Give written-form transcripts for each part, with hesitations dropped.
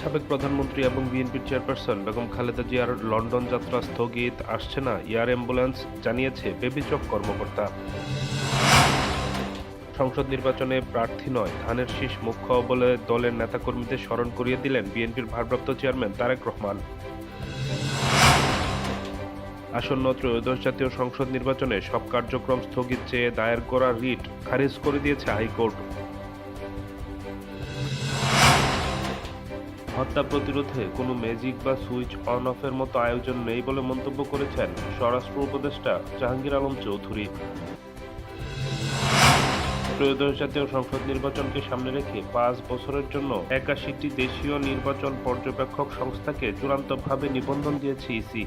সাবেক প্রধানমন্ত্রী এবং বিএনপির চেয়ারপারসন বেগম খালেদা জিয়ার লন্ডন যাত্রা স্থগিত আসছে না, এয়ার অ্যাম্বুলেন্স জানিয়েছে বেবিচক কর্মকর্তা। সংসদ নির্বাচনে প্রার্থী নয়, ধানের শীষ মুখ্য বলে দলের নেতাকর্মীদের স্মরণ করিয়ে দিলেন বিএনপির ভারপ্রাপ্ত চেয়ারম্যান তারেক রহমান। আসন্ন ত্রয়োদশ জাতীয় সংসদ নির্বাচনে সব কার্যক্রম স্থগিত চেয়ে দায়ের করা রিট খারিজ করে দিয়েছে হাইকোর্ট। হত্যা প্রতিরোধে কোনো ম্যাজিক বা সুইচ অন অফের মতো আয়োজন নেই বলে মন্তব্য করেছেন স্বরাষ্ট্র উপদেষ্টা জাহাঙ্গীর আলম চৌধুরী। ত্রয়োদশ জাতীয় সংসদ নির্বাচনকে সামনে রেখে ৫ বছরের জন্য ৮১টি দেশীয় নির্বাচন পর্যবেক্ষক সংস্থাকে চূড়ান্তভাবে নিবন্ধন দিয়েছে ইসি।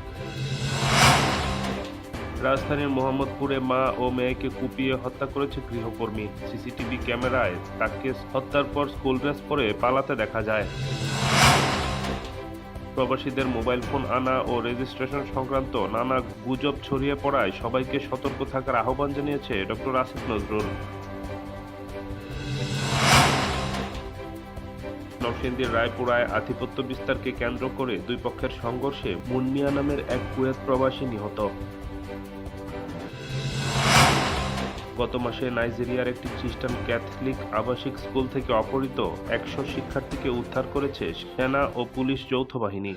রাজধানীর মোহাম্মদপুরে মা ও মেয়েকে কুপিয়ে হত্যা করেছে গৃহকর্মী। সিসিটিভি ক্যামেরায় তাকে হত্যার পর স্কুল ড্রেস পরে পালাতে দেখা যায়। প্রবাসীদের মোবাইল ফোন আনা ও রেজিস্ট্রেশন সংক্রান্ত নানা গুজব ছড়িয়ে পড়ায় সবাইকে সতর্ক থাকার আহ্বান জানিয়েছে ডক্টর আসিফ নজরুল। নরসিংদীর রায়পুরায় আধিপত্য বিস্তারকে কেন্দ্র করে দুই পক্ষের সংঘর্ষে মুন্নিয়া নামের এক কুয়েত প্রবাসী নিহত। গত মাসে নাইজেরিয়ার একটি খ্রিস্টান ক্যাথলিক আবাসিক স্কুল থেকে অপহৃত ১০০ শিক্ষার্থীকে উদ্ধার করেছে সেনা ও পুলিশ যৌথ বাহিনী।